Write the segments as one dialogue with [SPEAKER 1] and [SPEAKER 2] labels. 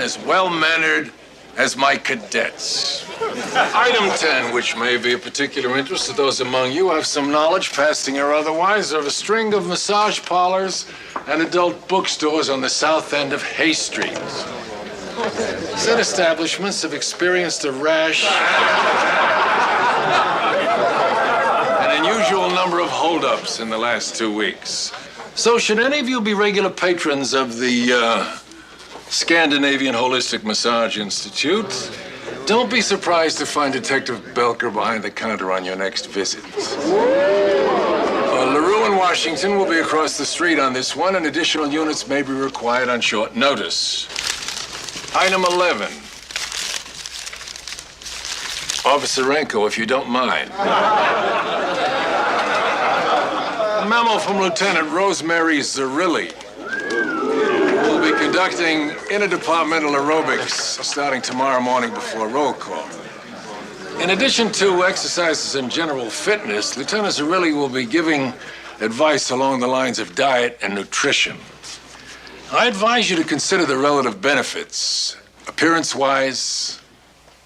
[SPEAKER 1] as well-mannered as my cadets. Item 10, which may be of particular interest to those among you who have some knowledge, passing or otherwise, of a string of massage parlors and adult bookstores on the south end of Hay Street. Said establishments have experienced a rash, an unusual number of holdups in the last 2 weeks. So should any of you be regular patrons of the Scandinavian Holistic Massage Institute, don't be surprised to find Detective Belker behind the counter on your next visit. LaRue and Washington will be across the street on this one, and additional units may be required on short notice. Item 11. Officer Renko, if you don't mind. A memo from Lieutenant Rosemary Zerilli. We'll be conducting interdepartmental aerobics starting tomorrow morning before roll call. In addition to exercises and general fitness, Lieutenant Zerilli will be giving advice along the lines of diet and nutrition. I advise you to consider the relative benefits, appearance-wise,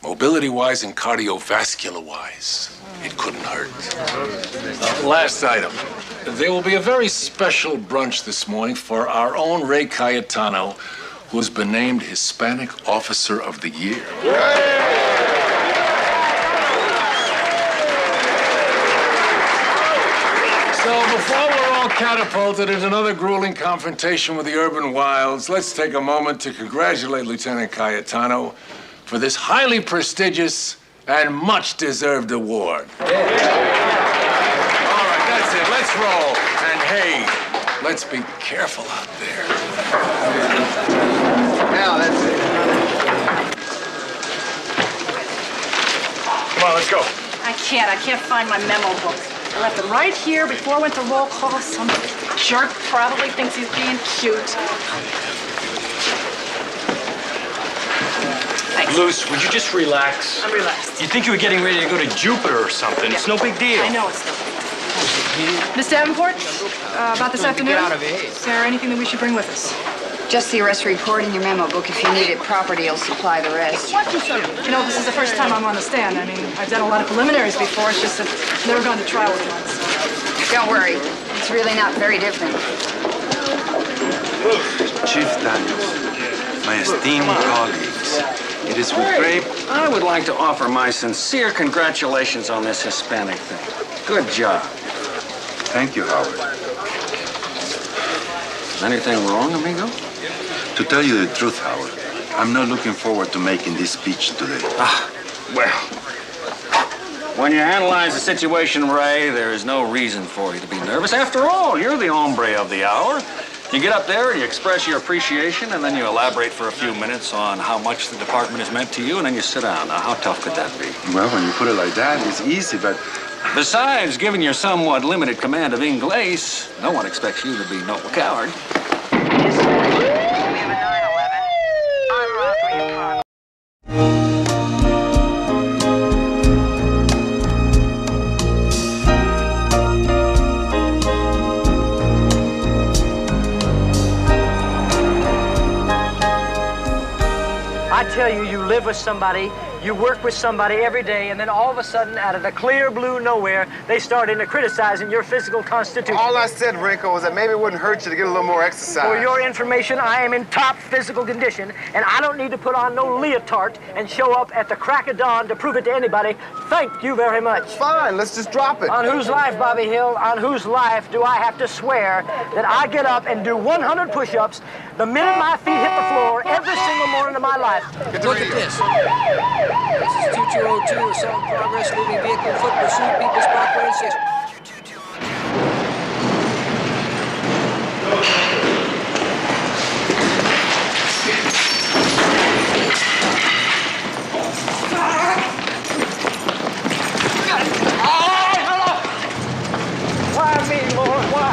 [SPEAKER 1] mobility-wise, and cardiovascular-wise. It couldn't hurt. Last item. There will be a very special brunch this morning for our own Ray Cayetano, who has been named Hispanic Officer of the Year. So before we're all catapulted into another grueling confrontation with the urban wilds, let's take a moment to congratulate Lieutenant Cayetano for this highly prestigious and much-deserved award. All right, that's it. Let's roll. And hey, let's be careful out there.
[SPEAKER 2] Now, that's it.
[SPEAKER 3] Come on, let's go.
[SPEAKER 4] I can't find my memo book. I left it right here before I went to roll call. Some jerk probably thinks he's being cute. Thanks.
[SPEAKER 3] Luce, would you just relax?
[SPEAKER 4] I'm relaxed.
[SPEAKER 3] You think you were getting ready to go to Jupiter or something? Yeah. It's no big deal.
[SPEAKER 4] I know it's no big deal. Miss Davenport, about this afternoon, is there anything that we should bring with us?
[SPEAKER 5] Just the arrest report in your memo book. If you need it, property will supply the rest.
[SPEAKER 4] You know, this is the first time I'm on the stand. I mean, I've done a lot of preliminaries before. It's just that I've never gone to trial with one. So.
[SPEAKER 5] Don't worry. It's really not very different.
[SPEAKER 6] Chief Daniels, my esteemed colleagues, it is with great... I would like to offer my sincere congratulations on this Hispanic thing. Good job.
[SPEAKER 7] Thank you, Howard.
[SPEAKER 6] Anything wrong, amigo?
[SPEAKER 7] To tell you the truth, Howard, I'm not looking forward to making this speech today.
[SPEAKER 6] Well, when you analyze the situation, Ray, there is no reason for you to be nervous. After all, you're the hombre of the hour. You get up there and you express your appreciation, and then you elaborate for a few minutes on how much the department has meant to you, and then you sit down. Now, how tough could that be?
[SPEAKER 7] Well, when you put it like that, it's easy, but...
[SPEAKER 6] Besides, given your somewhat limited command of English, no one expects you to be no coward.
[SPEAKER 5] We have a 911. On Broadway in progress.
[SPEAKER 8] I tell you, you live with somebody, you work with somebody every day, and then all of a sudden, out of the clear blue nowhere, they start into criticizing your physical constitution.
[SPEAKER 2] All I said, Renko, was that maybe it wouldn't hurt you to get a little more exercise.
[SPEAKER 8] For your information, I am in top physical condition, and I don't need to put on no leotard and show up at the crack of dawn to prove it to anybody. Thank you very much.
[SPEAKER 2] Fine, let's just drop it.
[SPEAKER 8] On whose life, Bobby Hill, on whose life do I have to swear that I get up and do 100 push-ups the minute my feet hit the floor every single morning of my life?
[SPEAKER 9] Look at this. This is 2202, assault in progress, moving vehicle, foot pursuit, People's Parkway, 6.
[SPEAKER 8] Why me, Lord? Why?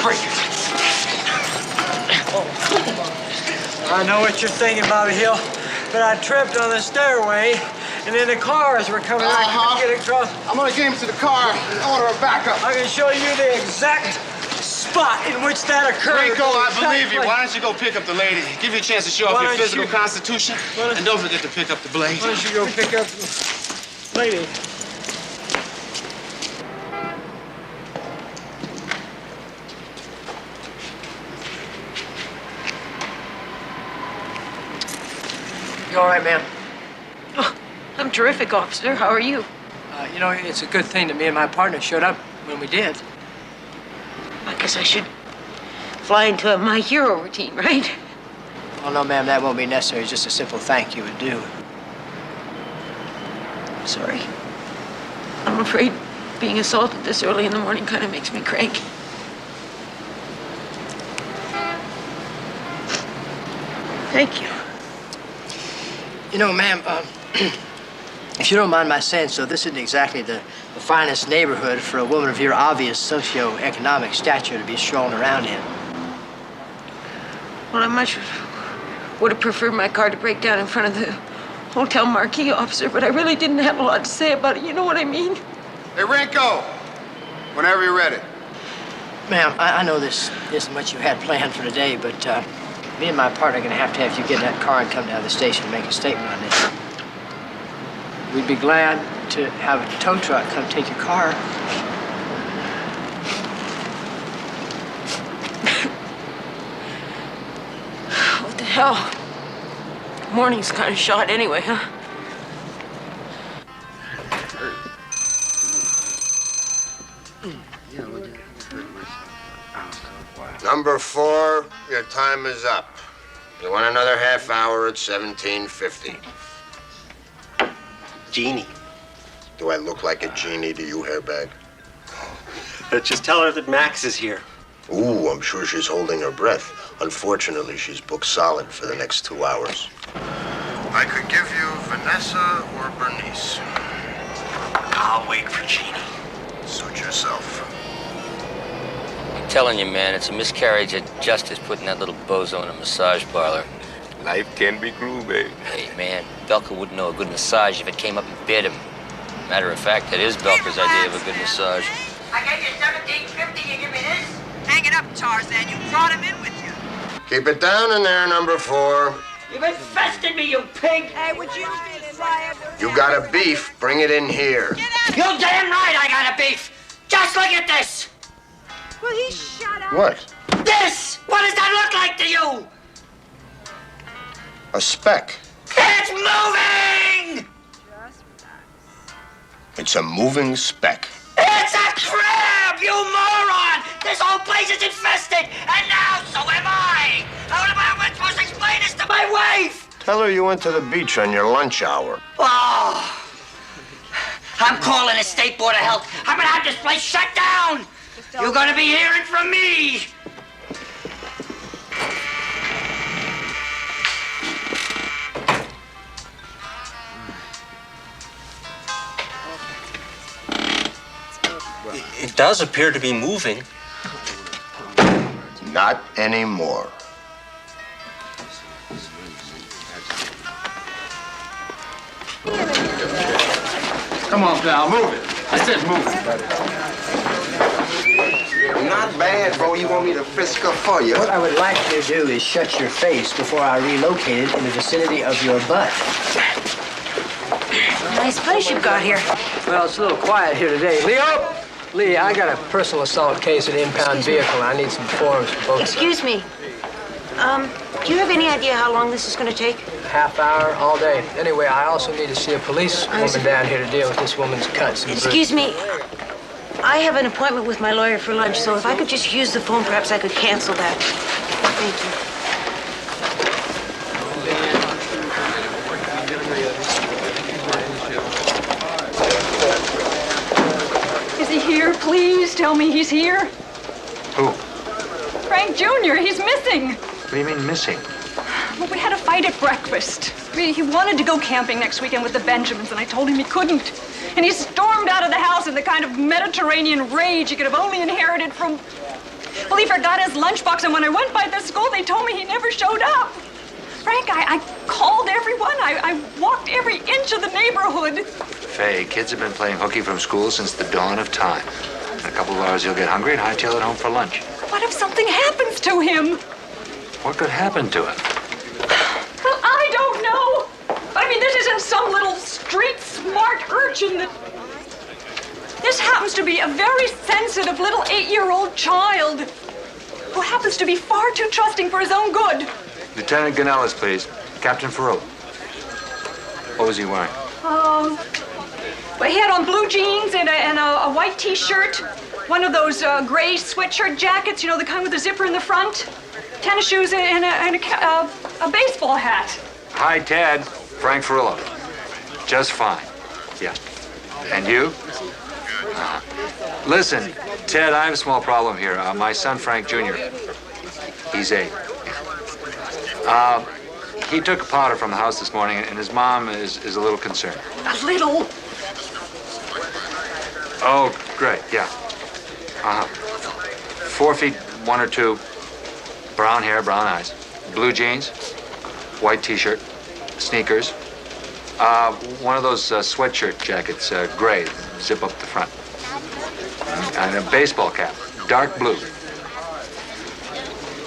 [SPEAKER 3] break it.
[SPEAKER 8] I know what you're thinking, Bobby Hill, but I tripped on the stairway, and then the cars were coming. I couldn't get across.
[SPEAKER 2] I'm gonna get him to the car. I want her back up.
[SPEAKER 8] I can show you the exact spot in which that occurred.
[SPEAKER 2] Rico, I believe you.
[SPEAKER 8] Exactly.
[SPEAKER 2] Why don't you go pick up the lady? Give you a chance to show off
[SPEAKER 8] Why
[SPEAKER 2] your
[SPEAKER 8] don't
[SPEAKER 2] physical
[SPEAKER 8] you-
[SPEAKER 2] constitution. And don't forget to pick up the blade.
[SPEAKER 8] Why don't you go pick up the lady? You all right, ma'am?
[SPEAKER 10] Oh, I'm terrific, officer. How are you?
[SPEAKER 8] You know, it's a good thing that me and my partner showed up when we did.
[SPEAKER 10] I guess I should fly into my hero routine, right?
[SPEAKER 8] Oh, no, ma'am, that won't be necessary. Just a simple thank you would do.
[SPEAKER 10] Sorry. I'm afraid being assaulted this early in the morning kind of makes me cranky. Thank you.
[SPEAKER 8] You know, ma'am, if you don't mind my saying so, this isn't exactly the finest neighborhood for a woman of your obvious socioeconomic stature to be strolling around in.
[SPEAKER 10] Well, I much would have preferred my car to break down in front of the hotel marquee, officer, but I really didn't have a lot to say about it. You know what I mean?
[SPEAKER 2] Hey, Rico! Whenever you're ready.
[SPEAKER 8] Ma'am, I know this isn't what you had planned for today, but me and my partner are going to have you get in that car and come down to the station and make a statement on this. We'd be glad to have a tow truck come take your car.
[SPEAKER 10] What the hell? Morning's kind of shot anyway, huh?
[SPEAKER 11] Number 4, your time is up. You want another half hour at 17:50.
[SPEAKER 12] Genie.
[SPEAKER 11] Do I look like a genie to you, hairbag?
[SPEAKER 12] Just tell her that Max is here.
[SPEAKER 11] Ooh, I'm sure she's holding her breath. Unfortunately, she's booked solid for the next 2 hours. I could give you Vanessa or Bernice.
[SPEAKER 12] I'll wait for Genie.
[SPEAKER 11] Suit yourself.
[SPEAKER 13] I'm telling you, man, it's a miscarriage of justice putting that little bozo in a massage parlor.
[SPEAKER 11] Life can be cruel, babe.
[SPEAKER 13] Hey, man, Belka wouldn't know a good massage if it came up and bit him. Matter of fact, that is Belka's idea of a good massage.
[SPEAKER 5] I gave you $17.50, you give me this? Hang it up, Tarzan. You brought him in with you.
[SPEAKER 11] Keep it down in there, number 4.
[SPEAKER 5] You've infested me, you pig! Hey, would you fire?
[SPEAKER 11] You got a beef, bring it in here.
[SPEAKER 5] You're damn right I got a beef! Just look at this! Will he shut up?
[SPEAKER 11] What?
[SPEAKER 5] This! What does that look like to you?
[SPEAKER 11] A speck.
[SPEAKER 5] It's moving!
[SPEAKER 11] It's a moving speck.
[SPEAKER 5] It's a crab, you moron! This whole place is infested, and now so am I! How am I supposed to explain this to my wife?
[SPEAKER 11] Tell her you went to the beach on your lunch hour.
[SPEAKER 5] Oh! I'm calling the State Board of Health. I'm gonna have this place shut down! You're gonna be hearing from me!
[SPEAKER 12] It does appear to be moving.
[SPEAKER 11] Not anymore.
[SPEAKER 2] Come on, pal, move it. I said move it.
[SPEAKER 11] Not bad, bro. You want me to frisk her for you?
[SPEAKER 8] What I would like you to do is shut your face before I relocate it in the vicinity of your butt.
[SPEAKER 10] Nice place you've got here.
[SPEAKER 8] Well, it's a little quiet here today. Leo! Lee, I got a personal assault case of an impound vehicle. I need some forms for both.
[SPEAKER 10] Excuse me. Do you have any idea how long this is going to take?
[SPEAKER 8] Half hour, all day. Anyway, I also need to see a policewoman down here to deal with this woman's cuts and bruises.
[SPEAKER 10] Excuse me. I have an appointment with my lawyer for lunch, so if I could just use the phone, perhaps I could cancel that. Thank you.
[SPEAKER 4] Is he here? Please tell me he's here.
[SPEAKER 7] Who?
[SPEAKER 4] Frank Jr., he's missing.
[SPEAKER 7] What do you mean missing?
[SPEAKER 4] Well, we had a fight at breakfast. He wanted to go camping next weekend with the Benjamins, and I told him he couldn't. And he stormed out of the house in the kind of Mediterranean rage he could have only inherited from Well, he forgot his lunchbox, and when I went by the school, they told me he never showed up. Frank, I called everyone. I walked every inch of the neighborhood.
[SPEAKER 14] Faye, kids have been playing hooky from school since the dawn of time. In a couple of hours, you'll get hungry and hightail it home for lunch.
[SPEAKER 4] What if something happens to him?
[SPEAKER 14] What could happen to him?
[SPEAKER 4] Well, I don't know. I mean, this isn't some little street smart urchin that... This happens to be a very sensitive little 8-year-old child who happens to be far too trusting for his own good.
[SPEAKER 14] Lieutenant Ganellis, please. Captain Ferrell. What was he wearing?
[SPEAKER 4] Well, he had on blue jeans and a white T-shirt, one of those gray sweatshirt jackets, you know, the kind with the zipper in the front, tennis shoes, and a baseball hat.
[SPEAKER 14] Hi, Ted. Frank Ferrillo. Just fine. Yeah. And you? Listen, Ted, I have a small problem here. My son, Frank Jr., he's 8. He took a powder from the house this morning, and his mom is a little concerned.
[SPEAKER 4] A little?
[SPEAKER 14] Oh, great, yeah. 4 feet 1 or 2, brown hair, brown eyes, blue jeans, white T-shirt, sneakers, one of those sweatshirt jackets, gray, zip up the front, and a baseball cap, dark blue.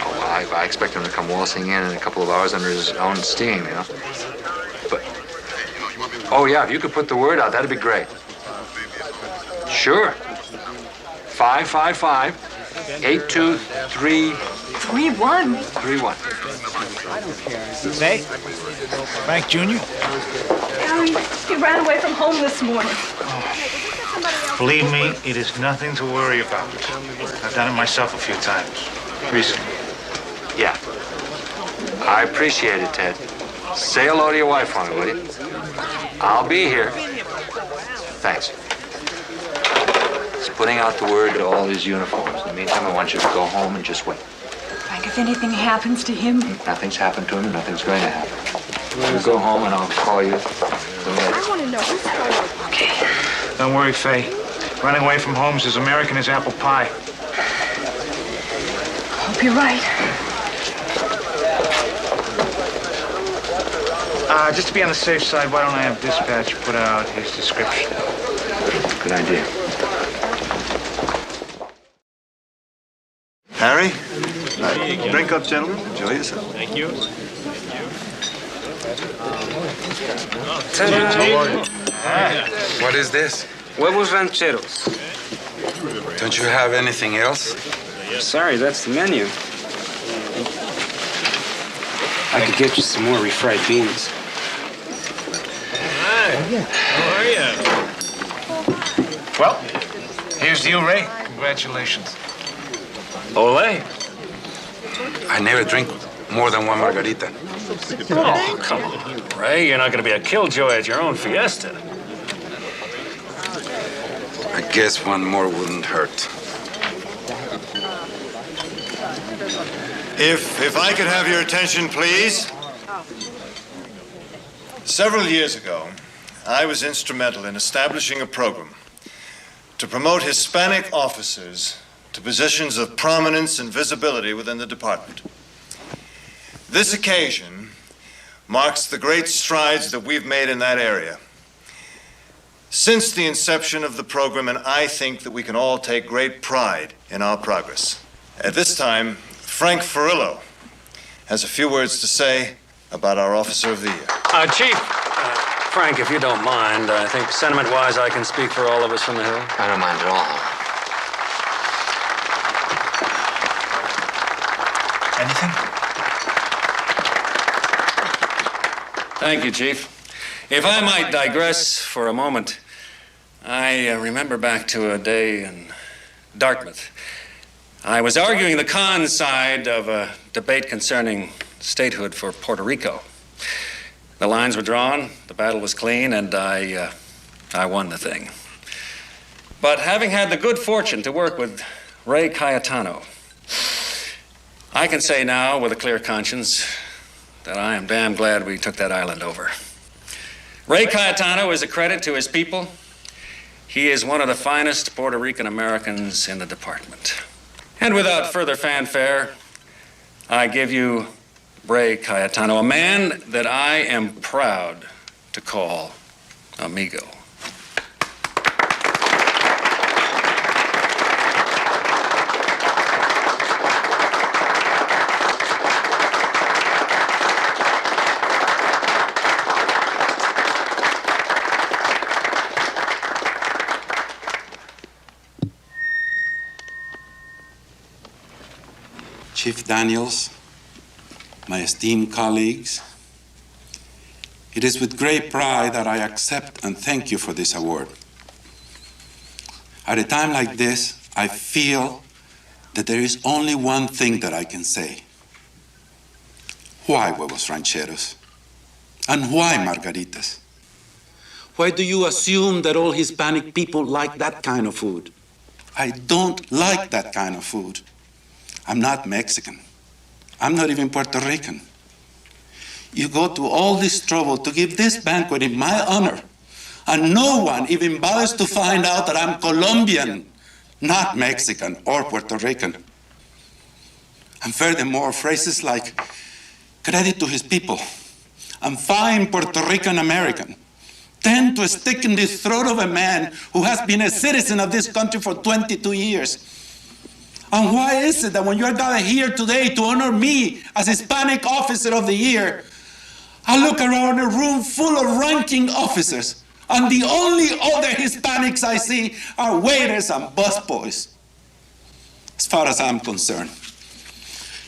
[SPEAKER 14] Oh, well, I expect him to come waltzing in a couple of hours under his own steam, you know. But, oh yeah, if you could put the word out, that'd be great. Sure. 555-823... 31.
[SPEAKER 15] Hey, Frank Jr.?
[SPEAKER 4] He ran away from home this morning.
[SPEAKER 15] Believe me, it is nothing to worry about. I've done it myself a few times recently.
[SPEAKER 14] Yeah. I appreciate it, Ted. Say hello to your wife for me, will you? I'll be here. Thanks. He's putting out the word to all his uniforms. In the meantime, I want you to go home and just wait.
[SPEAKER 4] Frank, if anything happens to him...
[SPEAKER 14] Nothing's happened to him, and nothing's going to happen. We'll go home, and I'll call you.
[SPEAKER 4] I want to know who's going. Okay.
[SPEAKER 15] Don't worry, Faye. Running away from home's as American as apple pie.
[SPEAKER 4] Hope you're right.
[SPEAKER 15] Just to be on the safe side, why don't I have dispatch put out his description?
[SPEAKER 14] Good idea.
[SPEAKER 11] Harry? Drink up, gentlemen. Enjoy yourself.
[SPEAKER 12] Thank you.
[SPEAKER 7] What is this?
[SPEAKER 16] Huevos rancheros.
[SPEAKER 7] Don't you have anything else?
[SPEAKER 16] Sorry, that's the menu. I could get you some more refried beans.
[SPEAKER 12] Hi. How are you?
[SPEAKER 15] Well, here's to you, Ray. Congratulations.
[SPEAKER 3] Ole.
[SPEAKER 7] I never drink more than one margarita.
[SPEAKER 3] Oh, come on, Ray. You're not going to be a killjoy at your own fiesta.
[SPEAKER 7] I guess one more wouldn't hurt.
[SPEAKER 17] If I could have your attention, please. Several years ago, I was instrumental in establishing a program to promote Hispanic officers to positions of prominence and visibility within the department. This occasion marks the great strides that we've made in that area since the inception of the program, and I think that we can all take great pride in our progress. At this time, Frank Ferrillo has a few words to say about our Officer of the Year.
[SPEAKER 6] Chief, Frank, if you don't mind, I think sentiment-wise I can speak for all of us from the Hill.
[SPEAKER 13] I don't mind at all.
[SPEAKER 15] Anything?
[SPEAKER 6] Thank you, Chief. If I might digress for a moment, I remember back to a day in Dartmouth. I was arguing the con side of a debate concerning statehood for Puerto Rico. The lines were drawn, the battle was clean, and I won the thing. But having had the good fortune to work with Ray Cayetano, I can say now with a clear conscience that I am damn glad we took that island over. Ray Cayetano is a credit to his people. He is one of the finest Puerto Rican Americans in the department. And without further fanfare, I give you Ray Cayetano, a man that I am proud to call amigo.
[SPEAKER 7] Chief Daniels, my esteemed colleagues, it is with great pride that I accept and thank you for this award. At a time like this, I feel that there is only one thing that I can say. Why huevos rancheros? And why margaritas? Why do you assume that all Hispanic people like that kind of food? I don't like that kind of food. I'm not Mexican. I'm not even Puerto Rican. You go to all this trouble to give this banquet in my honor, and no one even bothers to find out that I'm Colombian, not Mexican or Puerto Rican. And furthermore, phrases like credit to his people and fine Puerto Rican American tend to stick in the throat of a man who has been a citizen of this country for 22 years. And why is it that when you're gathered here today to honor me as Hispanic Officer of the Year, I look around a room full of ranking officers, and the only other Hispanics I see are waiters and busboys? As far as I'm concerned,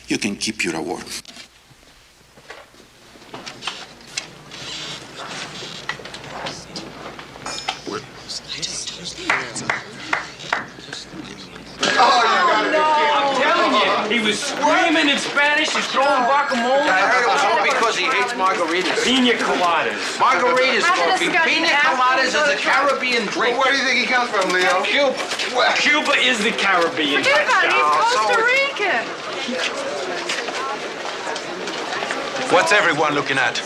[SPEAKER 7] you can keep your award.
[SPEAKER 16] He was screaming in Spanish, he's throwing guacamole.
[SPEAKER 2] I heard it was all because he hates margaritas.
[SPEAKER 16] Pina coladas.
[SPEAKER 2] Margaritas, Scorpy. Pina coladas is a Caribbean drink.
[SPEAKER 18] Where do you think he comes from, Leo?
[SPEAKER 2] Cuba.
[SPEAKER 16] Cuba is the Caribbean.
[SPEAKER 4] Forget about it, he's Costa Rican.
[SPEAKER 18] What's everyone looking at?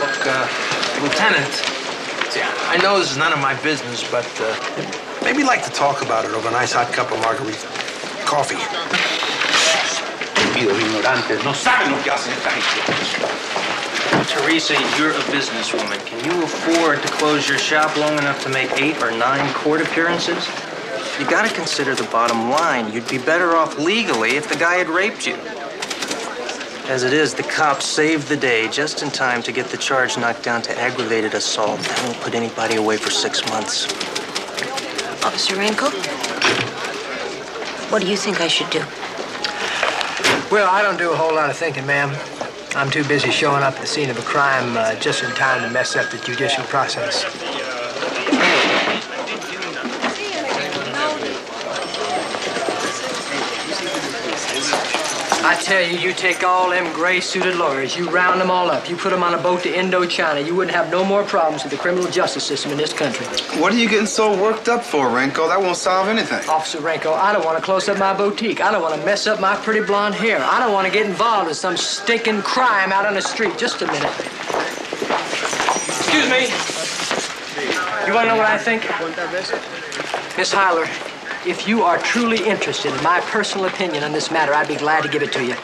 [SPEAKER 16] Look, Lieutenant, see, I know this is none of my business, but maybe you'd like to talk about it over a nice hot cup of margarita coffee.
[SPEAKER 18] Estúpidos ignorantes, no saben lo que hacen esta gente.
[SPEAKER 19] Teresa, you're a businesswoman. Can you afford to close your shop long enough to make 8 or 9 court appearances? You gotta consider the bottom line. You'd be better off legally if the guy had raped you. As it is, the cops saved the day just in time to get the charge knocked down to aggravated assault. That won't put anybody away for 6 months.
[SPEAKER 10] Officer Ranko, what do you think I should do?
[SPEAKER 8] Well, I don't do a whole lot of thinking, ma'am. I'm too busy showing up at the scene of a crime just in time to mess up the judicial process. I tell you, you take all them gray-suited lawyers, you round them all up, you put them on a boat to Indochina, you wouldn't have no more problems with the criminal justice system in this country.
[SPEAKER 18] What are you getting so worked up for, Renko? That won't solve anything.
[SPEAKER 8] Officer Renko, I don't want to close up my boutique. I don't want to mess up my pretty blonde hair. I don't want to get involved in some stinking crime out on the street. Just a minute. Excuse me. You want to know what I think? Miss Hyler, if you are truly interested in my personal opinion on this matter, I'd be glad to give it to you.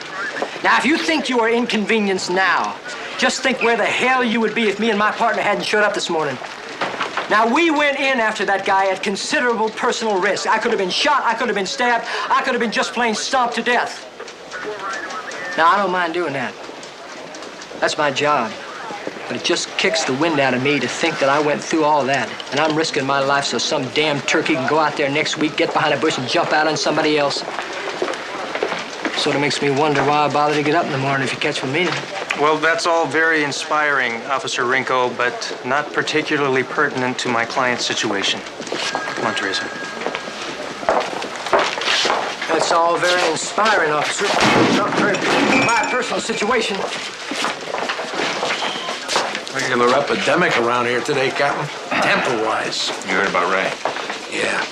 [SPEAKER 8] Now, if you think you are inconvenienced now, just think where the hell you would be if me and my partner hadn't showed up this morning. Now, we went in after that guy at considerable personal risk. I could have been shot, I could have been stabbed, I could have been just plain stomped to death. Now, I don't mind doing that. That's my job. But it just kicks the wind out of me to think that I went through all that, and I'm risking my life so some damn turkey can go out there next week, get behind a bush, and jump out on somebody else. Sort of makes me wonder why I bother to get up in the morning if you catch me meaning.
[SPEAKER 19] Well, that's all very inspiring, Officer Rinko, but not particularly pertinent to my client's situation. Come on, Teresa.
[SPEAKER 8] That's all very inspiring, officer. Not very pertinent to my personal situation.
[SPEAKER 2] Regular epidemic around here today, Captain. Temper-wise.
[SPEAKER 14] You heard about Ray?
[SPEAKER 2] Yeah.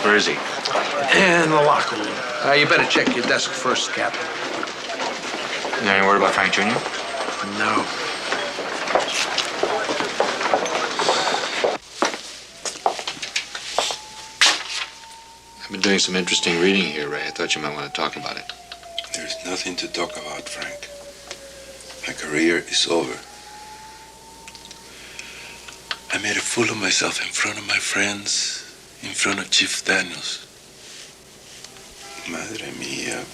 [SPEAKER 14] Where is he?
[SPEAKER 2] In the locker room. You better check your desk first, Captain.
[SPEAKER 14] You ain't worried about Frank Jr.?
[SPEAKER 2] No.
[SPEAKER 14] doing some interesting reading here, Ray. I thought you might want to talk about it.
[SPEAKER 7] There's nothing to talk about, Frank. My career is over. I made a fool of myself in front of my friends, in front of Chief Daniels. Madre mía.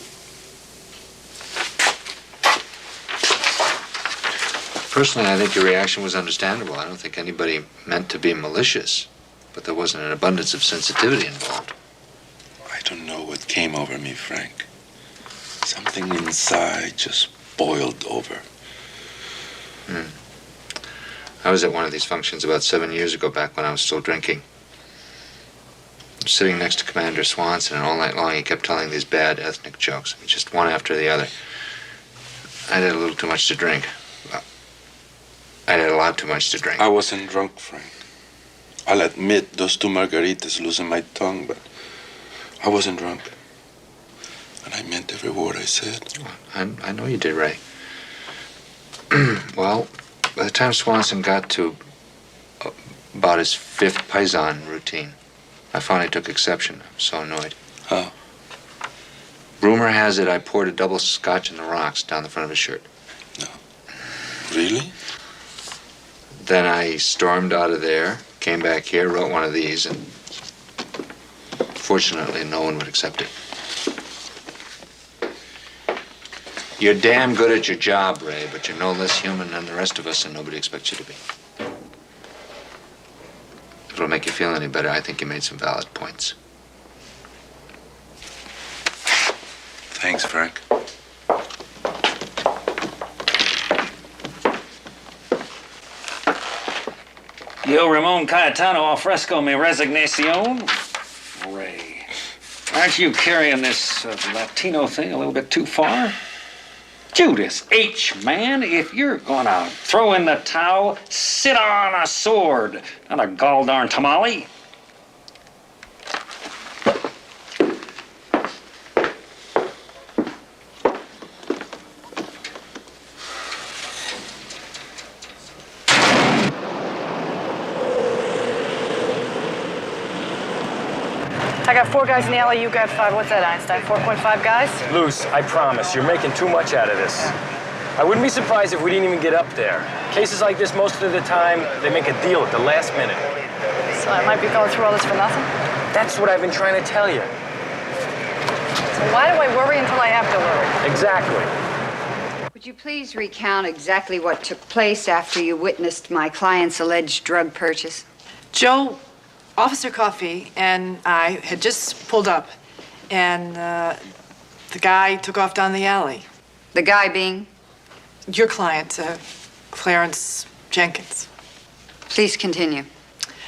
[SPEAKER 14] Personally, I think your reaction was understandable. I don't think anybody meant to be malicious, but there wasn't an abundance of sensitivity involved.
[SPEAKER 7] I don't know what came over me, Frank. Something inside just boiled over.
[SPEAKER 14] I was at one of these functions about 7 years ago, back when I was still drinking. I was sitting next to Commander Swanson, and all night long he kept telling these bad ethnic jokes, just one after the other. I had a little too much to drink. Well, I had a lot too much to drink.
[SPEAKER 7] I wasn't drunk, Frank. I'll admit those 2 margaritas losing my tongue, but I wasn't drunk. And I meant every word I said.
[SPEAKER 14] I know you did, Ray. Well, by the time Swanson got to about his 5th Paisan routine, I finally took exception. I was so annoyed.
[SPEAKER 7] How?
[SPEAKER 14] Rumor has it I poured a double scotch in the rocks down the front of his shirt.
[SPEAKER 7] No. Really?
[SPEAKER 14] Then I stormed out of there, came back here, wrote one of these, and fortunately no one would accept it. You're damn good at your job, Ray, but you're no less human than the rest of us, and nobody expects you to be. If it'll make you feel any better, I think you made some valid points.
[SPEAKER 7] Thanks, Frank.
[SPEAKER 3] Yo, Ramon Cayetano al fresco mi resignacion. Ray, aren't you carrying this Latino thing a little bit too far? Judas H., man, if you're gonna throw in the towel, sit on a sword, not a gall-darn tamale.
[SPEAKER 20] I got 4 guys in the alley, you got 5. What's that, Einstein? 4.5 guys?
[SPEAKER 12] Luce, I promise, you're making too much out of this. I wouldn't be surprised if we didn't even get up there. Cases like this, most of the time, they make a deal at the last minute.
[SPEAKER 20] So I might be going through all this for nothing?
[SPEAKER 12] That's what I've been trying to tell you.
[SPEAKER 20] So why do I worry until I have to worry?
[SPEAKER 12] Exactly.
[SPEAKER 21] Would you please recount exactly what took place after you witnessed my client's alleged drug purchase?
[SPEAKER 20] Joe, Officer Coffey and I had just pulled up, and the guy took off down the alley.
[SPEAKER 21] The guy being?
[SPEAKER 20] Your client, Clarence Jenkins.
[SPEAKER 21] Please continue.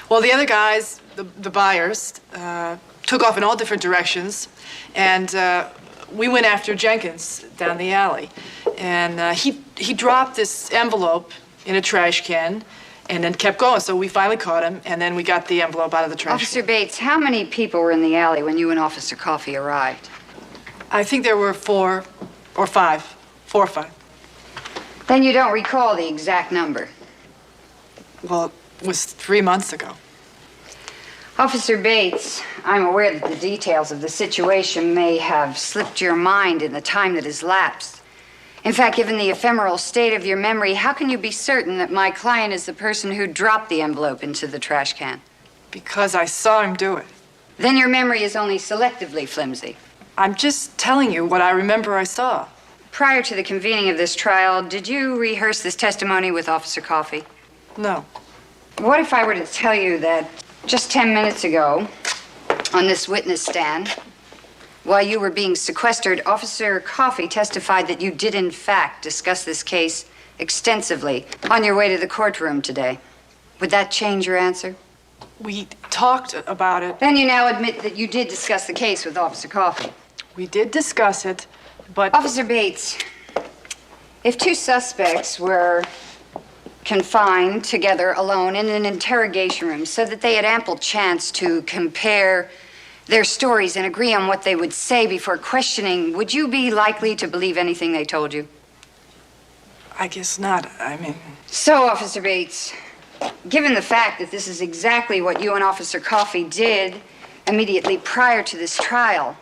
[SPEAKER 20] Well, the other guys, the buyers, took off in all different directions, and we went after Jenkins down the alley. And he dropped this envelope in a trash can, and then kept going. So we finally caught him, and then we got the envelope out of the trash.
[SPEAKER 21] Officer Bates, how many people were in the alley when you and Officer Coffey arrived?
[SPEAKER 20] I think there were 4 or 5. 4 or 5.
[SPEAKER 21] Then you don't recall the exact number.
[SPEAKER 20] Well, it was 3 months ago.
[SPEAKER 21] Officer Bates, I'm aware that the details of the situation may have slipped your mind in the time that has lapsed. In fact, given the ephemeral state of your memory, how can you be certain that my client is the person who dropped the envelope into the trash can?
[SPEAKER 20] Because I saw him do it.
[SPEAKER 21] Then your memory is only selectively flimsy.
[SPEAKER 20] I'm just telling you what I remember I saw.
[SPEAKER 21] Prior to the convening of this trial, did you rehearse this testimony with Officer Coffey?
[SPEAKER 20] No.
[SPEAKER 21] What if I were to tell you that just 10 minutes ago, on this witness stand, while you were being sequestered, Officer Coffey testified that you did, in fact, discuss this case extensively on your way to the courtroom today? Would that change your answer?
[SPEAKER 20] We talked about it.
[SPEAKER 21] Then you now admit that you did discuss the case with Officer Coffey.
[SPEAKER 20] We did discuss it, but...
[SPEAKER 21] Officer Bates, if 2 suspects were confined together alone in an interrogation room so that they had ample chance to compare their stories and agree on what they would say before questioning, would you be likely to believe anything they told you?
[SPEAKER 20] I guess not. I mean...
[SPEAKER 21] So, Officer Bates, given the fact that this is exactly what you and Officer Coffey did immediately prior to this trial.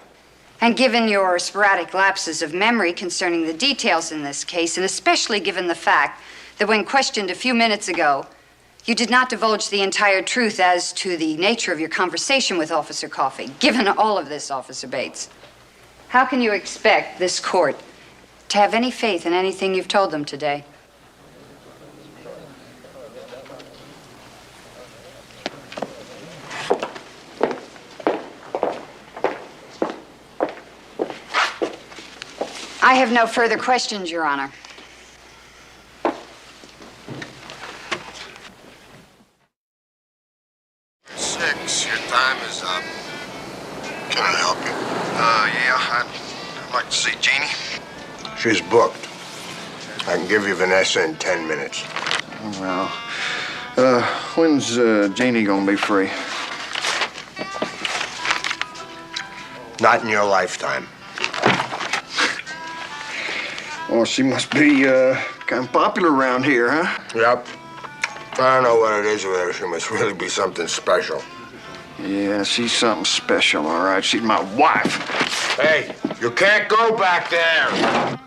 [SPEAKER 21] And given your sporadic lapses of memory concerning the details in this case, and especially given the fact that when questioned a few minutes ago, you did not divulge the entire truth as to the nature of your conversation with Officer Coffey, given all of this, Officer Bates, how can you expect this court to have any faith in anything you've told them today? I have no further questions, Your Honor.
[SPEAKER 11] 6, your time is up. Can I help you?
[SPEAKER 17] Yeah, I'd like to see Jeannie.
[SPEAKER 11] She's booked. I can give you Vanessa in 10 minutes.
[SPEAKER 17] Well, when's Jeannie gonna be free?
[SPEAKER 11] Not in your lifetime.
[SPEAKER 17] Well, she must be kind of popular around here, huh?
[SPEAKER 11] Yep. I don't know what it is with her. She must really be something special.
[SPEAKER 17] Yeah, she's something special, all right. She's my wife.
[SPEAKER 11] Hey, you can't go back there.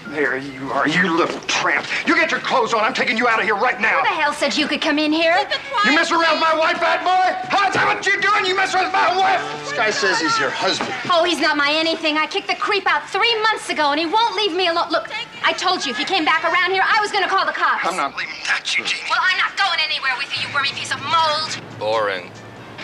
[SPEAKER 17] There you are, you little tramp. You get your clothes on. I'm taking you out of here right now.
[SPEAKER 1] Who the hell said you could come in here?
[SPEAKER 17] You mess around with my wife, bad boy? How's that what you're doing? You mess around with my wife?
[SPEAKER 11] This guy says he's your husband.
[SPEAKER 1] Oh, he's not my anything. I kicked the creep out 3 months ago, and he won't leave me alone. Look, I told you, if you came back around here, I was going to call the cops.
[SPEAKER 17] I'm not leaving that, Eugenie.
[SPEAKER 1] Well, I'm not going anywhere with you, you wormy piece of mold.
[SPEAKER 13] Boring.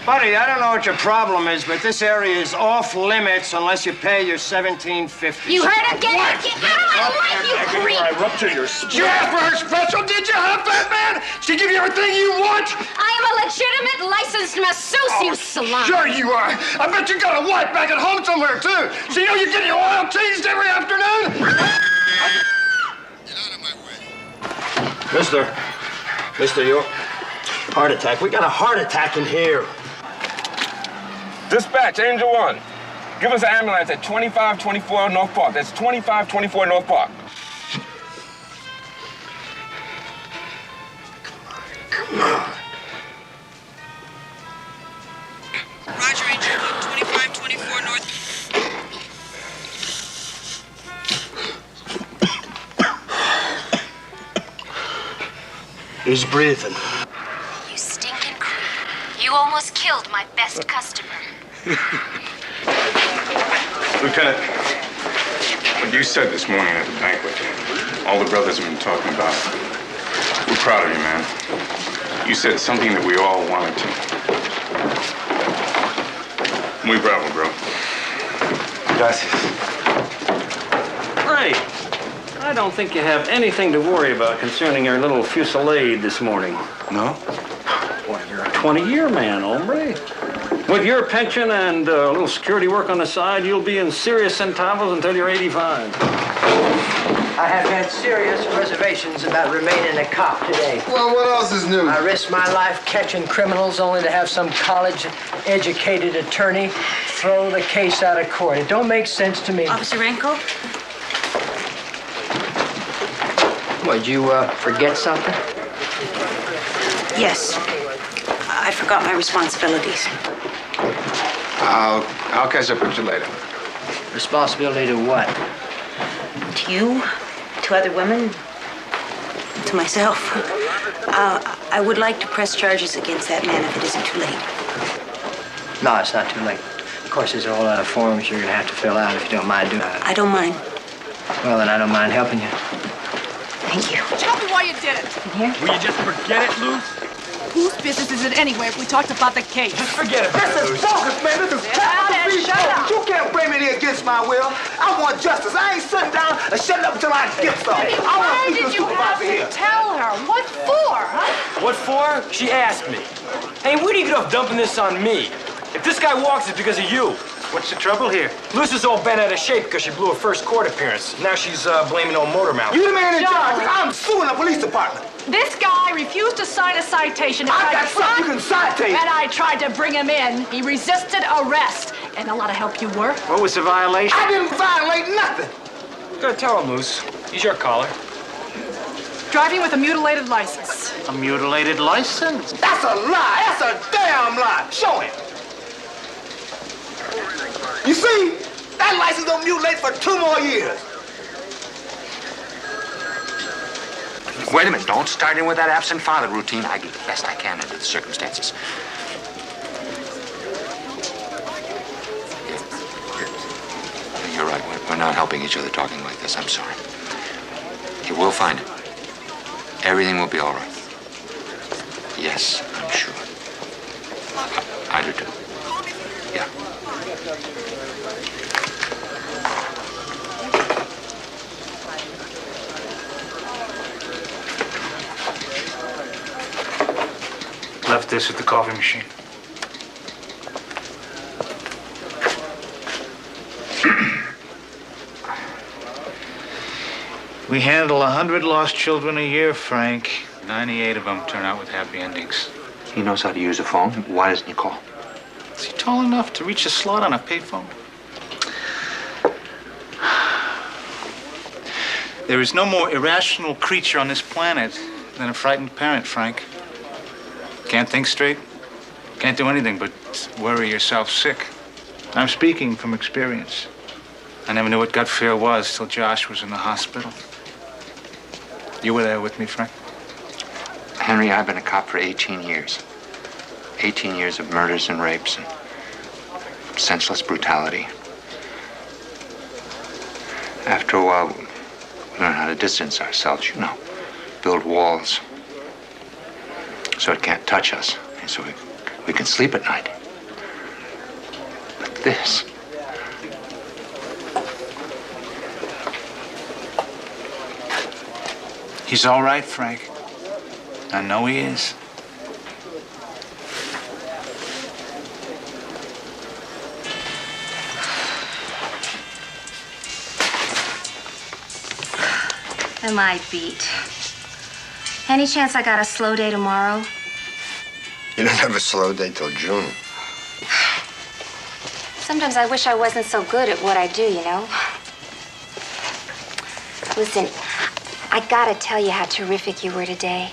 [SPEAKER 19] Buddy, I don't know what your problem is, but this area is off limits unless you pay your $17.50.
[SPEAKER 1] You heard him? Get out of my life, you creep!
[SPEAKER 17] I rupture your spine. You asked for her special, did you, huh, fat man? She give you everything you want?
[SPEAKER 1] I am a legitimate licensed masseuse, you salon.
[SPEAKER 17] Sure you are. I bet you got a wife back at home somewhere, too. So you know you get your oil changed every afternoon?
[SPEAKER 16] Mister, you heart attack. We got a heart attack in here.
[SPEAKER 22] Dispatch, Angel 1. Give us an ambulance at 2524 North Park. That's 2524 North Park.
[SPEAKER 17] Come on.
[SPEAKER 23] Roger, Angel 1, 2524 North.
[SPEAKER 16] He's breathing.
[SPEAKER 1] You stinking creep. You almost killed my best customer.
[SPEAKER 22] Lieutenant, what you said this morning at the banquet, all the brothers have been talking about it. We're proud of you, man. You said something that we all wanted to. Muy bravo, bro.
[SPEAKER 12] Gracias. Ray, I don't think you have anything to worry about concerning your little fusillade this morning.
[SPEAKER 7] No?
[SPEAKER 12] Well, you're a 20-year man, hombre. With your pension and a little security work on the side, you'll be in serious centavos until you're 85.
[SPEAKER 8] I have had serious reservations about remaining a cop today.
[SPEAKER 17] Well, what else is new?
[SPEAKER 8] I risked my life catching criminals only to have some college-educated attorney throw the case out of court. It don't make sense to me.
[SPEAKER 10] Officer Renko?
[SPEAKER 8] Would you forget something?
[SPEAKER 10] Yes. I forgot my responsibilities.
[SPEAKER 14] I'll catch up with you later.
[SPEAKER 8] Responsibility to what?
[SPEAKER 10] To you, to other women, to myself. I would like to press charges against that man if it isn't too late.
[SPEAKER 8] No, it's not too late. Of course, there's a whole lot of forms you're going to have to fill out if you don't mind doing it.
[SPEAKER 10] I don't mind.
[SPEAKER 8] Well, then I don't mind helping you.
[SPEAKER 10] Thank you.
[SPEAKER 20] Tell me why you did it.
[SPEAKER 12] Will you just forget it, Luz?
[SPEAKER 20] Whose business is it anyway if we talked about the case?
[SPEAKER 12] Just forget it.
[SPEAKER 24] This is bogus, man. This is capital B bogus. You can't bring me here against my will. I want justice. I ain't sitting down and shutting up until I get something. I want to speak to the supervisor here.
[SPEAKER 20] Tell her. What for, huh?
[SPEAKER 12] What for? She asked me. Hey, where do you get off dumping this on me? If this guy walks, it's because of you.
[SPEAKER 16] What's the trouble here?
[SPEAKER 12] Luz is all bent out of shape because she blew her first court appearance. Now she's blaming old motor mouth.
[SPEAKER 24] You the man in charge. I'm suing the police department.
[SPEAKER 20] This guy refused to sign a citation.
[SPEAKER 24] I got something you can citate.
[SPEAKER 20] And I tried to bring him in. He resisted arrest. And a lot of help you were.
[SPEAKER 12] What was the violation?
[SPEAKER 24] I didn't violate nothing.
[SPEAKER 12] Go tell him, Luz. He's your caller.
[SPEAKER 20] Driving with a mutilated license.
[SPEAKER 5] A mutilated license.
[SPEAKER 24] That's a lie. That's a damn lie. Show him. You see, that license gonna mutilate for 2 more years.
[SPEAKER 14] Wait a minute, don't start in with that absent father routine. I do the best I can under the circumstances. You're right, we're not helping each other talking like this. I'm sorry. You will find it. Everything will be all right. Yes, I'm sure. I do too. Yeah.
[SPEAKER 5] Left this at the coffee machine. We handle 100 lost children a year, Frank. 98 of them turn out with happy endings.
[SPEAKER 14] He knows how to use a phone. Why doesn't he call?
[SPEAKER 5] Is he tall enough to reach a slot on a payphone? There is no more irrational creature on this planet than a frightened parent, Frank. Can't think straight. Can't do anything but worry yourself sick. I'm speaking from experience. I never knew what gut fear was till Josh was in the hospital. You were there with me, Frank?
[SPEAKER 14] Henry, I've been a cop for 18 years. 18 years of murders and rapes and senseless brutality. After a while, we learn how to distance ourselves, you know. Build walls so it can't touch us, and so we can sleep at night. But this...
[SPEAKER 5] He's all right, Frank. I know he is.
[SPEAKER 1] Am I beat? Any chance I got a slow day tomorrow?
[SPEAKER 11] You don't have a slow day till June.
[SPEAKER 1] Sometimes I wish I wasn't so good at what I do, you know? Listen, I gotta tell you how terrific you were today.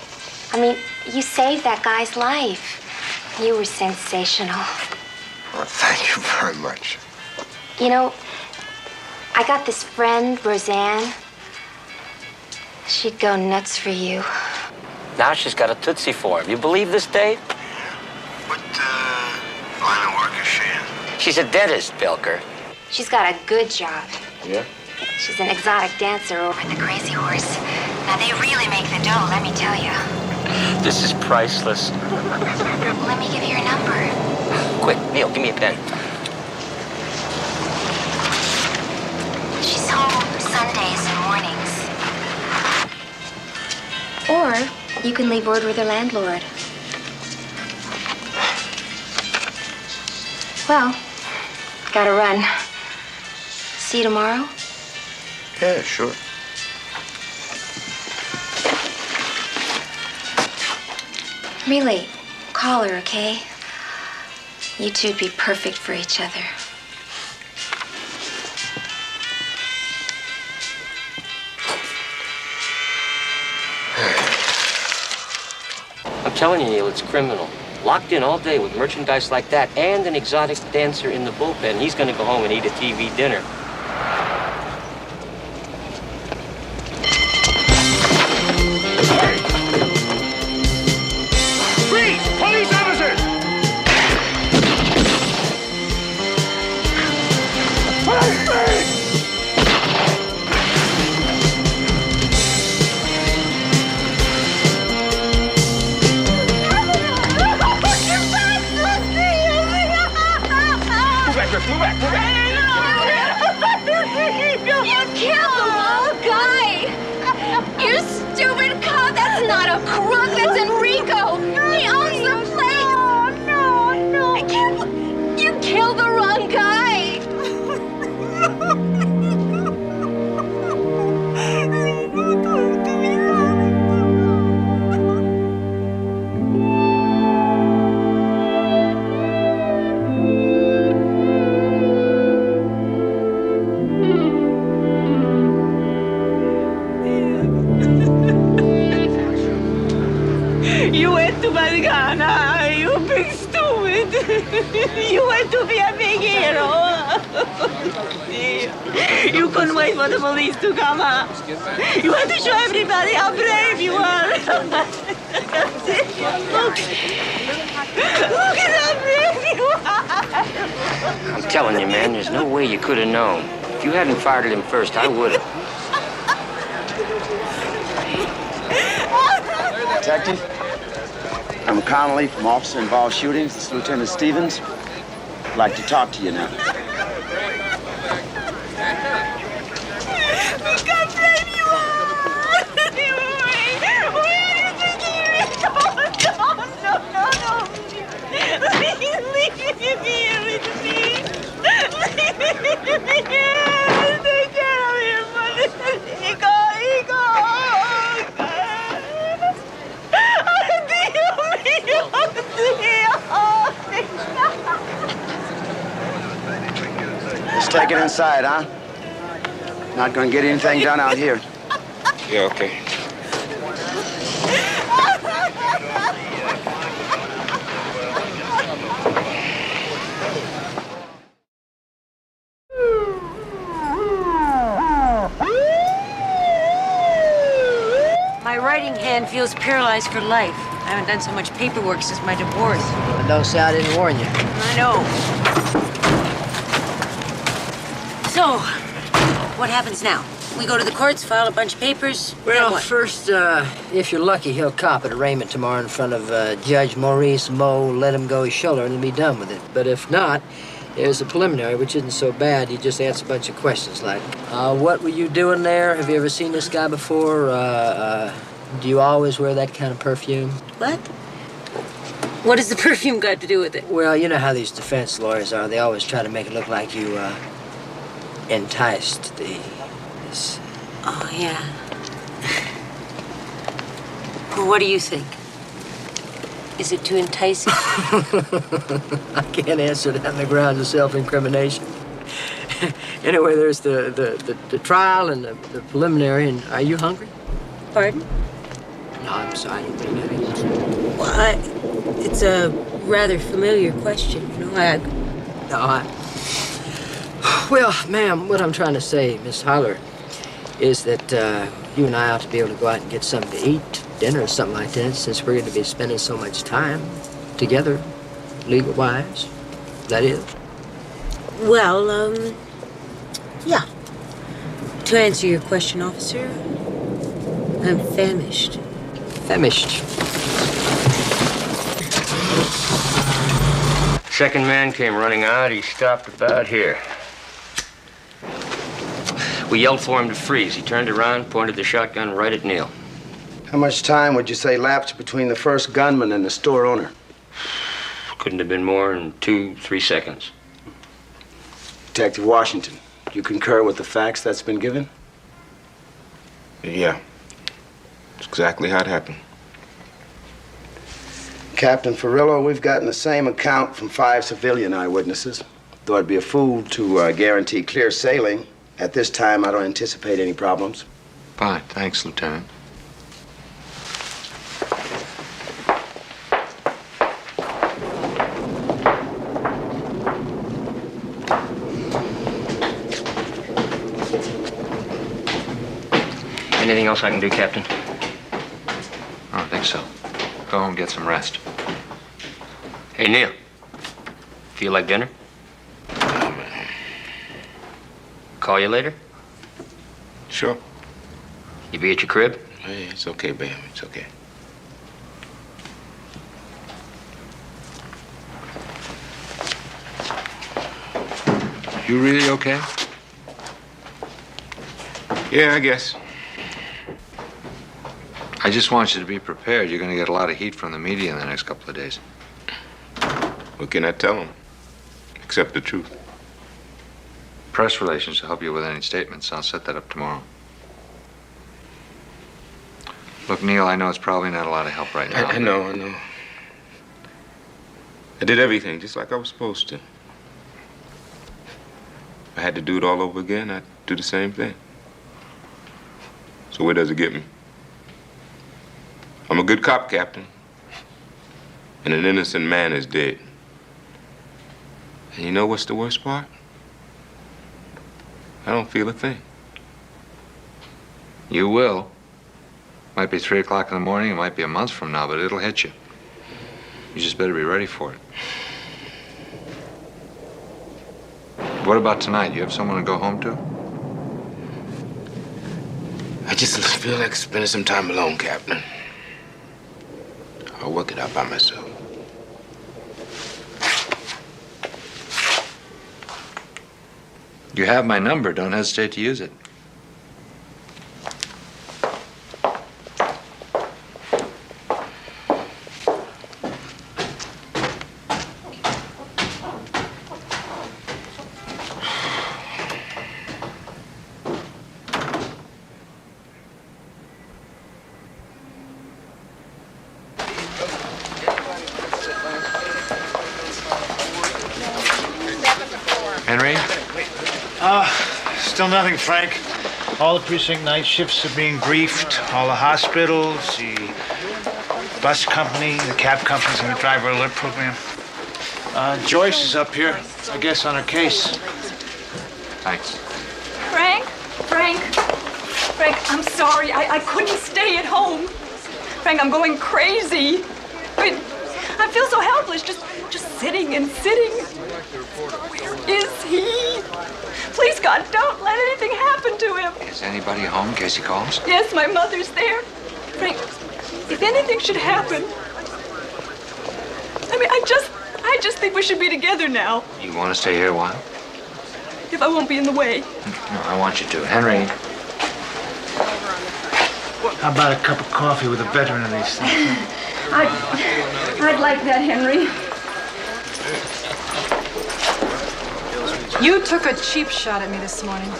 [SPEAKER 1] I mean, you saved that guy's life. You were sensational.
[SPEAKER 11] Well, thank you very much.
[SPEAKER 1] You know, I got this friend, Roseanne. She'd go nuts for you.
[SPEAKER 13] Now she's got a Tootsie for him. You believe this, Dave?
[SPEAKER 11] What line of work is she in?
[SPEAKER 13] She's a dentist, Belker.
[SPEAKER 1] She's got a good job.
[SPEAKER 13] Yeah?
[SPEAKER 1] She's an exotic dancer over at the Crazy Horse. Now, they really make the dough, let me tell you.
[SPEAKER 13] This is priceless.
[SPEAKER 1] Let me give you your number.
[SPEAKER 13] Quick, Neil, give me a pen.
[SPEAKER 1] She's home Sundays and mornings. Or you can leave word with her landlord. Well, gotta run. See you tomorrow?
[SPEAKER 11] Yeah, sure.
[SPEAKER 1] Really, call her, okay? You two'd be perfect for each other.
[SPEAKER 13] I'm telling you, Neil, it's criminal. Locked in all day with merchandise like that and an exotic dancer in the bullpen. He's gonna go home and eat a TV dinner.
[SPEAKER 18] Freeze! Police officers! Move back, move back, move back!
[SPEAKER 4] to Malgana, you big stupid. You want to be a big hero. You couldn't wait for the police to come, huh? You want to show everybody how brave you are. Look at how brave you are.
[SPEAKER 13] I'm telling you, man, there's no way you could have known. If you hadn't fired at him first, I would have.
[SPEAKER 6] Detective, I'm Connolly from Officer Involved Shootings. This is Lieutenant Stevens. I'd like to talk to you now.
[SPEAKER 4] Look how brave you are. Where do you think he is? No. Leave him here with me. Leave him here. Take care of him, mother. Ego.
[SPEAKER 6] Let's take it inside, huh? Not gonna get anything done out here.
[SPEAKER 22] Yeah, okay.
[SPEAKER 10] My writing hand feels paralyzed for life. I haven't done so much paperwork since my divorce.
[SPEAKER 8] Well, don't say I didn't warn you.
[SPEAKER 10] I know. So, what happens now? We go to the courts, file a bunch of papers.
[SPEAKER 8] Well,
[SPEAKER 10] then what?
[SPEAKER 8] first, if you're lucky, he'll cop at arraignment tomorrow in front of Judge Maurice Moe. Let him go his shoulder and he'll be done with it. But if not, there's a preliminary, which isn't so bad. You just answer a bunch of questions like, what were you doing there? Have you ever seen this guy before? Do you always wear that kind of perfume?
[SPEAKER 10] What? What has the perfume got to do with it?
[SPEAKER 8] Well, you know how these defense lawyers are. They always try to make it look like you, enticed this.
[SPEAKER 10] Oh, yeah. Well, what do you think? Is it too enticing?
[SPEAKER 8] I can't answer that on the grounds of self-incrimination. Anyway, there's the trial and the preliminary, and are you hungry?
[SPEAKER 10] Pardon?
[SPEAKER 8] No, I'm sorry.
[SPEAKER 10] Well, it's a rather familiar question, you know.
[SPEAKER 8] Well, ma'am, what I'm trying to say, Miss Holler, is that you and I ought to be able to go out and get something to eat, dinner or something like that, since we're going to be spending so much time together, legal-wise. That is.
[SPEAKER 10] Well, yeah. To answer your question, officer, I'm famished.
[SPEAKER 8] Famished.
[SPEAKER 13] Second man came running out. He stopped about here. We yelled for him to freeze. He turned around, pointed the shotgun right at Neil.
[SPEAKER 6] How much time would you say elapsed between the first gunman and the store owner?
[SPEAKER 13] Couldn't have been more than 2-3 seconds.
[SPEAKER 6] Detective Washington, do you concur with the facts that's been given?
[SPEAKER 22] Yeah. That's exactly how it happened.
[SPEAKER 6] Captain Ferrillo, we've gotten the same account from 5 civilian eyewitnesses. Though it'd be a fool to guarantee clear sailing, at this time I don't anticipate any problems.
[SPEAKER 14] Fine. Thanks, Lieutenant.
[SPEAKER 13] Anything else I can do, Captain?
[SPEAKER 14] I don't think so. Go home and get some rest.
[SPEAKER 13] Hey, Neil. Feel like dinner? Call you later?
[SPEAKER 22] Sure.
[SPEAKER 13] You be at your crib?
[SPEAKER 22] Hey, it's okay, babe. It's okay. You really okay? Yeah, I guess.
[SPEAKER 14] I just want you to be prepared. You're going to get a lot of heat from the media in the next couple of days.
[SPEAKER 22] What can I tell them? Except the truth.
[SPEAKER 14] Press relations will help you with any statements. I'll set that up tomorrow. Look, Neil, I know it's probably not a lot of help right now.
[SPEAKER 22] I know. I did everything just like I was supposed to. If I had to do it all over again, I'd do the same thing. So where does it get me? I'm a good cop, Captain.
[SPEAKER 2] And an innocent man is dead. And you know what's the worst part? I don't feel a thing.
[SPEAKER 14] You will. Might be 3 o'clock in the morning, it might be a month from now, but it'll hit you. You just better be ready for it. What about tonight? You have someone to go home to?
[SPEAKER 2] I just feel like spending some time alone, Captain. I'll work it out by myself.
[SPEAKER 14] You have my number. Don't hesitate to use it. Henry?
[SPEAKER 5] Still nothing, Frank. All the precinct night shifts are being briefed. All the hospitals, the bus company, the cab companies, and the driver alert program. Joyce is up here, I guess, on her case.
[SPEAKER 14] Thanks.
[SPEAKER 3] Frank, I'm sorry. I couldn't stay at home. Frank, I'm going crazy. I feel so helpless, just sitting and sitting. Where is he? Please, God, don't let anything happen to him.
[SPEAKER 14] Is anybody home in case he calls?
[SPEAKER 3] Yes, my mother's there. Frank, if anything should happen, I just think we should be together now.
[SPEAKER 14] You want to stay here a while?
[SPEAKER 3] If I won't be in the way.
[SPEAKER 14] No, I want you to. Henry.
[SPEAKER 5] How about a cup of coffee with a veteran of these things?
[SPEAKER 3] I'd like that, Henry.
[SPEAKER 20] You took a cheap shot at me this morning.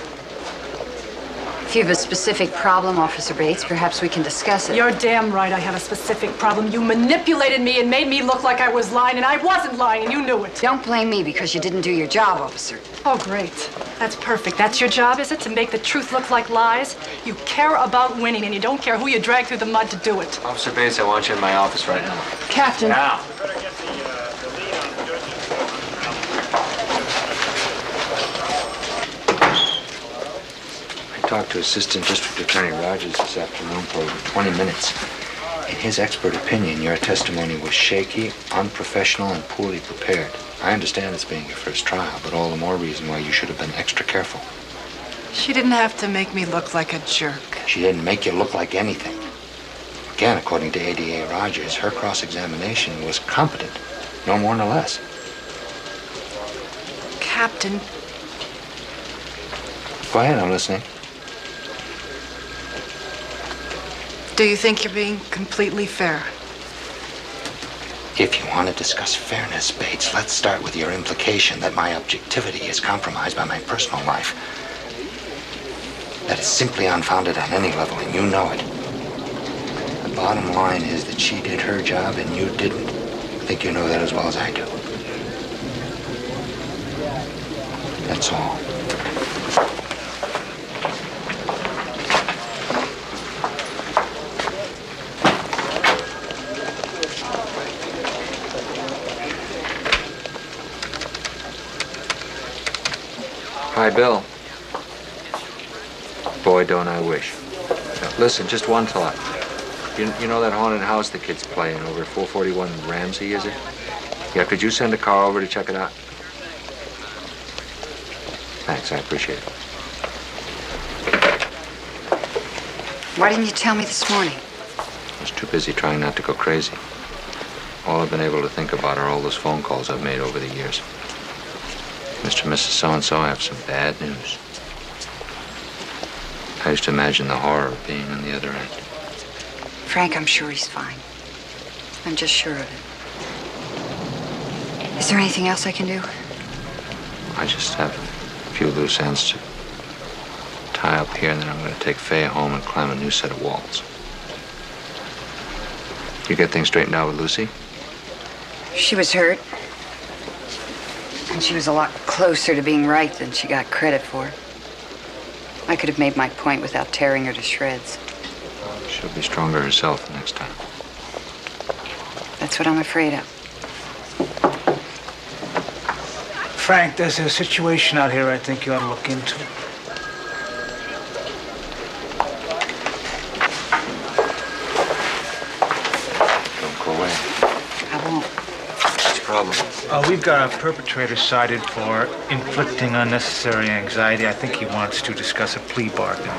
[SPEAKER 21] If you have a specific problem, Officer Bates, perhaps we can discuss it.
[SPEAKER 20] You're damn right I have a specific problem. You manipulated me and made me look like I was lying, and I wasn't lying, and you knew it.
[SPEAKER 21] Don't blame me because you didn't do your job, officer.
[SPEAKER 20] Oh, great. That's perfect. That's your job, is it? To make the truth look like lies? You care about winning, and you don't care who you drag through the mud to do it.
[SPEAKER 14] Officer Bates, I want you in my office right now.
[SPEAKER 20] Captain.
[SPEAKER 14] Now. I talked to Assistant District Attorney Rogers this afternoon for over 20 minutes. In his expert opinion, your testimony was shaky, unprofessional, and poorly prepared. I understand it's being your first trial, but all the more reason why you should have been extra careful.
[SPEAKER 20] She didn't have to make me look like a jerk.
[SPEAKER 14] She didn't make you look like anything. Again, according to ADA Rogers, her cross-examination was competent, no more nor less.
[SPEAKER 20] Captain.
[SPEAKER 14] Go ahead, I'm listening.
[SPEAKER 20] Do you think you're being completely fair?
[SPEAKER 14] If you want to discuss fairness, Bates, let's start with your implication that my objectivity is compromised by my personal life. That is simply unfounded on any level, and you know it. The bottom line is that she did her job and you didn't. I think you know that as well as I do. That's all. Hi, Bill. Boy, don't I wish. Now, listen, just one thought. You know that haunted house the kids play in over 441 Ramsey, is it? Yeah, could you send a car over to check it out? Thanks, I appreciate it.
[SPEAKER 21] Why didn't you tell me this morning?
[SPEAKER 14] I was too busy trying not to go crazy. All I've been able to think about are all those phone calls I've made over the years. Mr. and Mrs. So-and-so, I have some bad news. I used to imagine the horror of being on the other end.
[SPEAKER 21] Frank, I'm sure he's fine. I'm just sure of it. Is there anything else I can do?
[SPEAKER 14] I just have a few loose ends to tie up here, and then I'm going to take Faye home and climb a new set of walls. You get things straightened out with Lucy?
[SPEAKER 21] She was hurt. And she was a lot closer to being right than she got credit for. I could have made my point without tearing her to shreds.
[SPEAKER 14] She'll be stronger herself next time.
[SPEAKER 21] That's what I'm afraid of.
[SPEAKER 5] Frank, there's a situation out here I think you ought to look into.
[SPEAKER 2] Don't go away.
[SPEAKER 10] I won't.
[SPEAKER 2] What's the problem?
[SPEAKER 5] We've got a perpetrator cited for inflicting unnecessary anxiety. I think he wants to discuss a plea bargain.